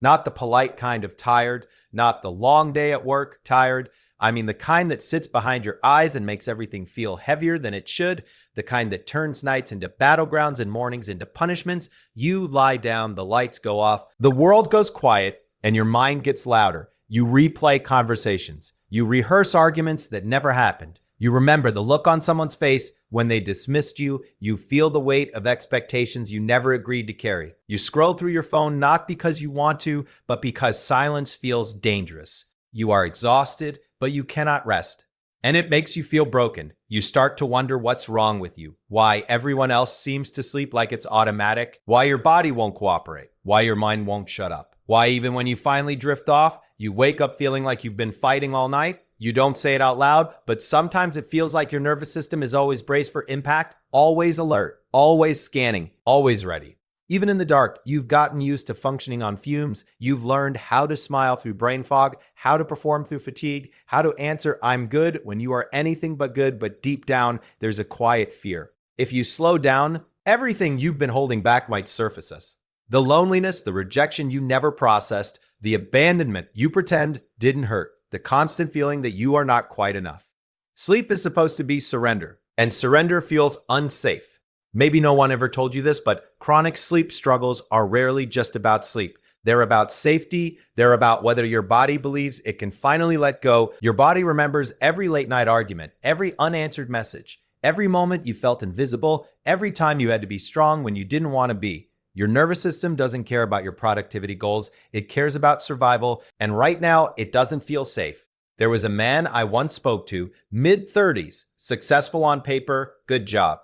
Not the polite kind of tired, not the long day at work tired. I mean the kind that sits behind your eyes and makes everything feel heavier than it should, the kind that turns nights into battlegrounds and mornings into punishments. You lie down, the lights go off, the world goes quiet, and your mind gets louder. You replay conversations. You rehearse arguments that never happened. You remember the look on someone's face when they dismissed you. You feel the weight of expectations you never agreed to carry. You scroll through your phone not because you want to, but because silence feels dangerous. You are exhausted, but you cannot rest. And it makes you feel broken. You start to wonder what's wrong with you, why everyone else seems to sleep like it's automatic, why your body won't cooperate, why your mind won't shut up, why even when you finally drift off, you wake up feeling like you've been fighting all night. You don't say it out loud, but sometimes it feels like your nervous system is always braced for impact, always alert, always scanning, always ready. Even in the dark, you've gotten used to functioning on fumes. You've learned how to smile through brain fog, how to perform through fatigue, how to answer "I'm good" when you are anything but good, but deep down, there's a quiet fear. If you slow down, everything you've been holding back might surface us. The loneliness, the rejection you never processed, the abandonment you pretend didn't hurt. The constant feeling that you are not quite enough. Sleep is supposed to be surrender, and surrender feels unsafe. Maybe no one ever told you this, but chronic sleep struggles are rarely just about sleep. They're about safety. They're about whether your body believes it can finally let go. Your body remembers every late night argument, every unanswered message, every moment you felt invisible, every time you had to be strong when you didn't want to be. Your nervous system doesn't care about your productivity goals. It cares about survival. And right now, it doesn't feel safe. There was a man I once spoke to, mid-30s, successful on paper, good job.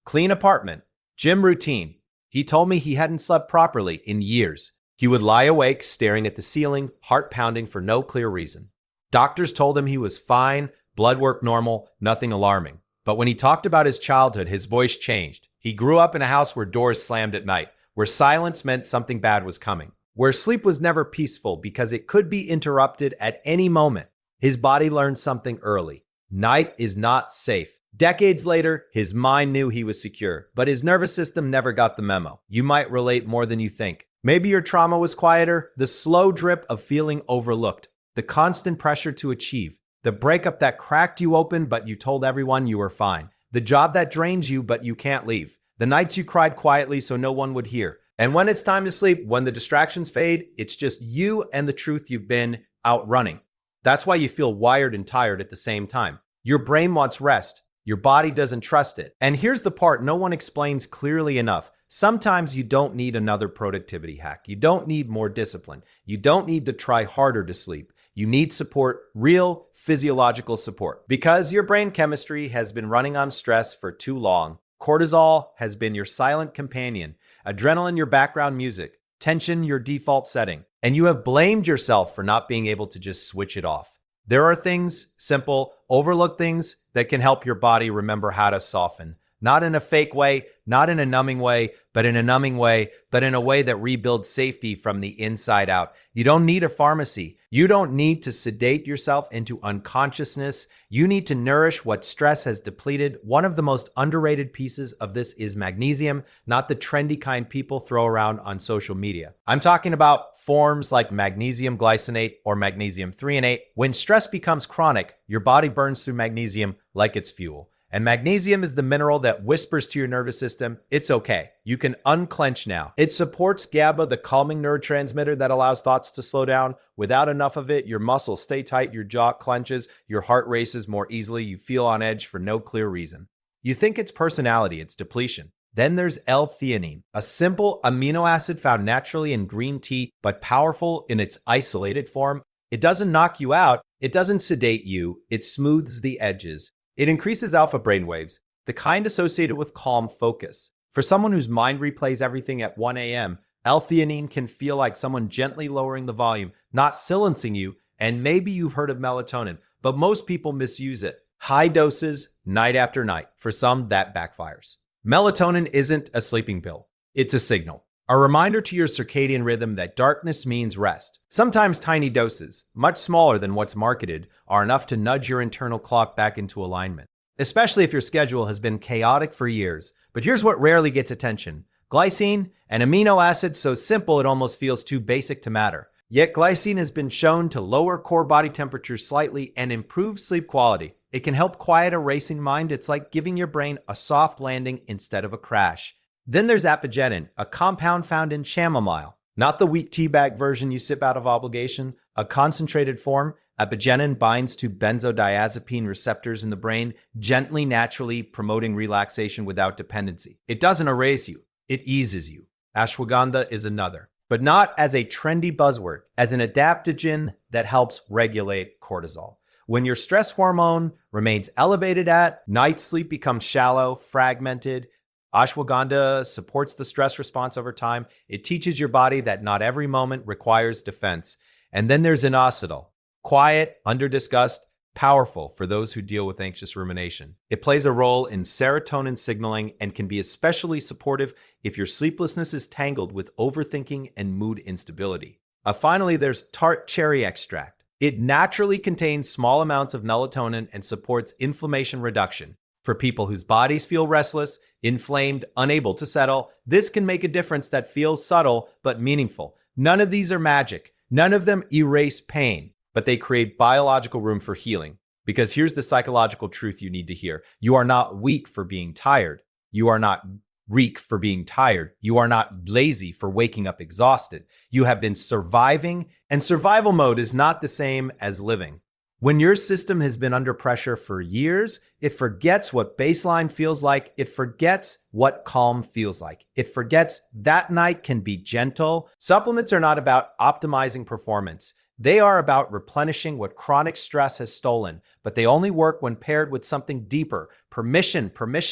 Clean apartment, gym routine. He told me he hadn't slept properly in years. He would lie awake, staring at the ceiling, heart pounding for no clear reason. Doctors told him he was fine, blood work normal, nothing alarming. But when he talked about his childhood, his voice changed. He grew up in a house where doors slammed at night, where silence meant something bad was coming, where sleep was never peaceful because it could be interrupted at any moment. His body learned something early. Night is not safe. Decades later, his mind knew he was secure, but his nervous system never got the memo. You might relate more than you think. Maybe your trauma was quieter, the slow drip of feeling overlooked, the constant pressure to achieve, the breakup that cracked you open but you told everyone you were fine, the job that drains you but you can't leave. The nights you cried quietly so no one would hear. And when it's time to sleep, when the distractions fade, it's just you and the truth you've been outrunning. That's why you feel wired and tired at the same time. Your brain wants rest. Your body doesn't trust it. And here's the part no one explains clearly enough. Sometimes you don't need another productivity hack. You don't need more discipline. You don't need to try harder to sleep. You need support, real physiological support. Because your brain chemistry has been running on stress for too long. Cortisol has been your silent companion, adrenaline your background music, tension your default setting, and you have blamed yourself for not being able to just switch it off. There are things, simple, overlooked things that can help your body remember how to soften. Not in a fake way, not in a numbing way, but in a numbing way, but in a way that rebuilds safety from the inside out. You don't need a pharmacy. You don't need to sedate yourself into unconsciousness. You need to nourish what stress has depleted. One of the most underrated pieces of this is magnesium, not the trendy kind people throw around on social media. I'm talking about forms like magnesium glycinate or magnesium threonate. When stress becomes chronic, your body burns through magnesium like it's fuel. And magnesium is the mineral that whispers to your nervous system, it's okay. You can unclench now. It supports GABA, the calming neurotransmitter that allows thoughts to slow down. Without enough of it, your muscles stay tight, your jaw clenches, your heart races more easily, you feel on edge for no clear reason. You think it's personality, it's depletion. Then there's l-theanine, a simple amino acid found naturally in green tea, but powerful in its isolated form. It doesn't knock you out, it doesn't sedate you, it smooths the edges. It increases alpha brainwaves, the kind associated with calm focus. For someone whose mind replays everything at 1 a.m., l-theanine can feel like someone gently lowering the volume, not silencing you, and maybe you've heard of melatonin, but most people misuse it. High doses, night after night. For some, that backfires. Melatonin isn't a sleeping pill. It's a signal. A reminder to your circadian rhythm that darkness means rest. Sometimes tiny doses, much smaller than what's marketed, are enough to nudge your internal clock back into alignment. Especially if your schedule has been chaotic for years. But here's what rarely gets attention. Glycine, an amino acid so simple it almost feels too basic to matter. Yet glycine has been shown to lower core body temperature slightly and improve sleep quality. It can help quiet a racing mind. It's like giving your brain a soft landing instead of a crash. Then there's apigenin, a compound found in chamomile. Not the weak tea bag version you sip out of obligation, a concentrated form. Apigenin binds to benzodiazepine receptors in the brain, gently, naturally promoting relaxation without dependency. It doesn't erase you, it eases you. Ashwagandha is another, but not as a trendy buzzword, as an adaptogen that helps regulate cortisol. When your stress hormone remains elevated at night, sleep becomes shallow, fragmented. Ashwagandha supports the stress response over time. It teaches your body that not every moment requires defense. And then there's inositol. Quiet, underdiscussed, powerful for those who deal with anxious rumination. It plays a role in serotonin signaling and can be especially supportive if your sleeplessness is tangled with overthinking and mood instability. Finally, there's tart cherry extract. It naturally contains small amounts of melatonin and supports inflammation reduction. For people whose bodies feel restless, inflamed, unable to settle, this can make a difference that feels subtle but meaningful. None of these are magic. None of them erase pain, but they create biological room for healing. Because here's the psychological truth you need to hear. You are not weak for being tired. You are not weak for being tired. You are not lazy for waking up exhausted. You have been surviving, and survival mode is not the same as living. When your system has been under pressure for years, it forgets what baseline feels like. It forgets what calm feels like. It forgets that night can be gentle. Supplements are not about optimizing performance. They are about replenishing what chronic stress has stolen, but they only work when paired with something deeper. Permission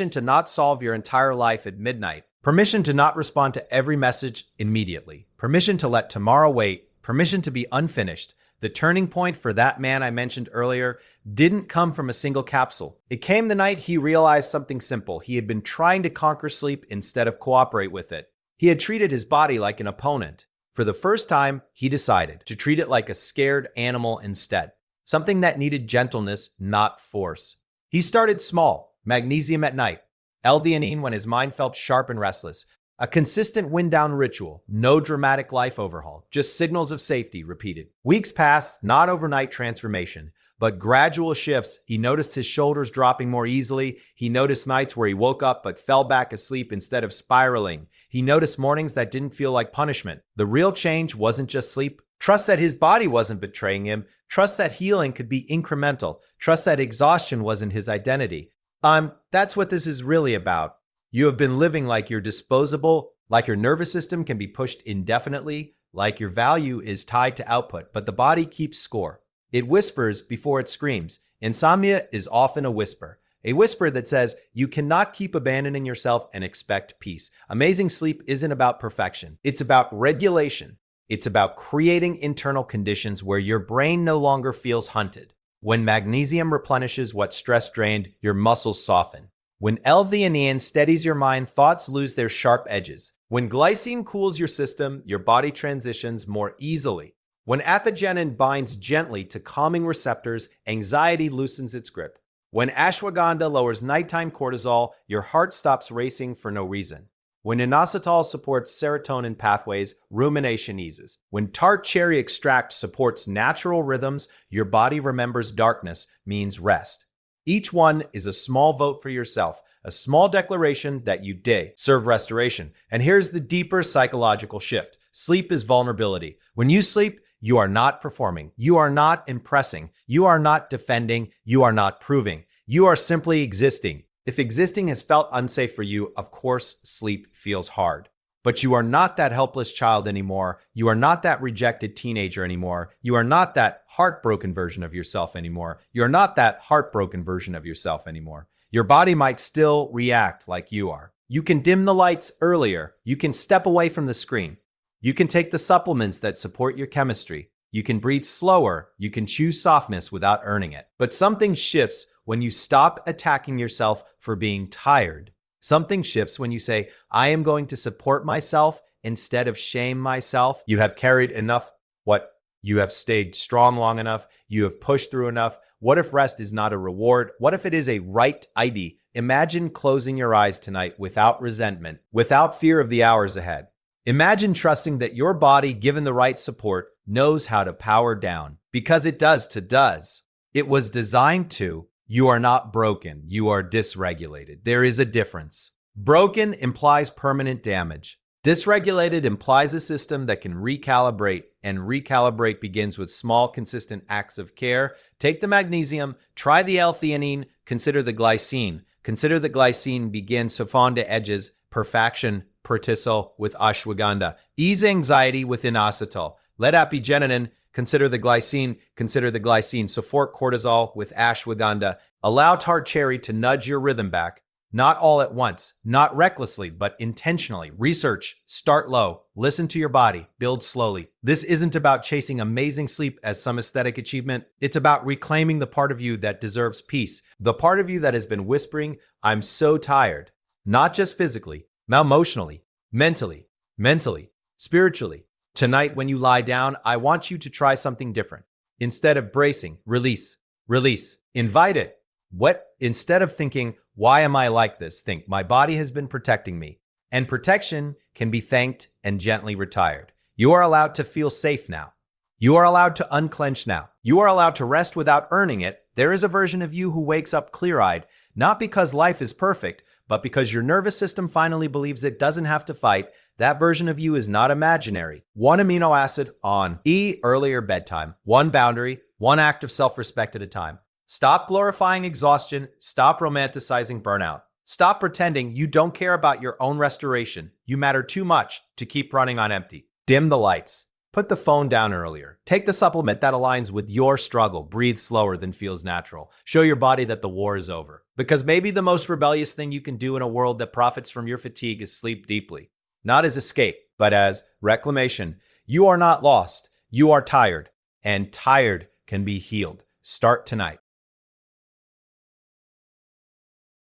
to not solve your entire life at midnight. Permission to not respond to every message immediately. Permission to let tomorrow wait. Permission to be unfinished. The turning point for that man I mentioned earlier didn't come from a single capsule. It came the night he realized something simple. He had been trying to conquer sleep instead of cooperate with it. He had treated his body like an opponent. For the first time, he decided to treat it like a scared animal instead. Something that needed gentleness, not force. He started small, magnesium at night, l-theanine when his mind felt sharp and restless. A consistent wind-down ritual, no dramatic life overhaul, just signals of safety repeated. Weeks passed, not overnight transformation, but gradual shifts. He noticed his shoulders dropping more easily. He noticed nights where he woke up but fell back asleep instead of spiraling. He noticed mornings that didn't feel like punishment. The real change wasn't just sleep. Trust that his body wasn't betraying him. Trust that healing could be incremental. Trust that exhaustion wasn't his identity. That's what this is really about. You have been living like you're disposable, like your nervous system can be pushed indefinitely, like your value is tied to output, but the body keeps score. It whispers before it screams. Insomnia is often a whisper that says you cannot keep abandoning yourself and expect peace. Amazing sleep isn't about perfection. It's about regulation. It's about creating internal conditions where your brain no longer feels hunted. When magnesium replenishes what stress drained, your muscles soften. When l-theanine steadies your mind, thoughts lose their sharp edges. When glycine cools your system, your body transitions more easily. When apigenin binds gently to calming receptors, anxiety loosens its grip. When ashwagandha lowers nighttime cortisol, your heart stops racing for no reason. When inositol supports serotonin pathways, rumination eases. When tart cherry extract supports natural rhythms, your body remembers darkness means rest. Each one is a small vote for yourself, a small declaration that you dare serve restoration. And here's the deeper psychological shift. Sleep is vulnerability. When you sleep, you are not performing. You are not impressing. You are not defending. You are not proving. You are simply existing. If existing has felt unsafe for you, of course, sleep feels hard. But you are not that helpless child anymore. You are not that rejected teenager anymore. You are not that heartbroken version of yourself anymore. You are not that heartbroken version of yourself anymore. Your body might still react like you are. You can dim the lights earlier. You can step away from the screen. You can take the supplements that support your chemistry. You can breathe slower. You can choose softness without earning it. But something shifts when you stop attacking yourself for being tired. Something shifts when you say, I am going to support myself instead of shame myself. You have carried enough You have stayed strong long enough. You have pushed through enough. What if rest is not a reward? What if it is a right ID? Imagine closing your eyes tonight without resentment, without fear of the hours ahead. Imagine trusting that your body, given the right support, knows how to power down. Because it does. It was designed to. You are not broken. You are dysregulated. There is a difference. Broken implies permanent damage. Dysregulated implies a system that can recalibrate, and recalibrate begins with small, consistent acts of care. Take the magnesium, try the l-theanine, consider the glycine. Consider the glycine begin Sofonda edges, perfection, cortisol with ashwagandha. Ease anxiety with inositol. Let epigenin, consider the glycine, support cortisol with ashwagandha. Allow tart cherry to nudge your rhythm back. Not all at once, not recklessly, but intentionally. Research, start low, listen to your body, build slowly. This isn't about chasing amazing sleep as some aesthetic achievement. It's about reclaiming the part of you that deserves peace, the part of you that has been whispering, I'm so tired. Not just physically, emotionally, mentally, spiritually. Tonight, when you lie down, I want you to try something different. Instead of bracing, release, invite it. Instead of thinking, why am I like this? Think, my body has been protecting me. And protection can be thanked and gently retired. You are allowed to feel safe now. You are allowed to unclench now. You are allowed to rest without earning it. There is a version of you who wakes up clear-eyed, not because life is perfect, but because your nervous system finally believes it doesn't have to fight. That version of you is not imaginary. One amino acid on earlier bedtime, one boundary, one act of self-respect at a time. Stop glorifying exhaustion. Stop romanticizing burnout. Stop pretending you don't care about your own restoration. You matter too much to keep running on empty. Dim the lights. Put the phone down earlier. Take the supplement that aligns with your struggle. Breathe slower than feels natural. Show your body that the war is over. Because maybe the most rebellious thing you can do in a world that profits from your fatigue is sleep deeply. Not as escape, but as reclamation. You are not lost. You are tired. And tired can be healed. Start tonight.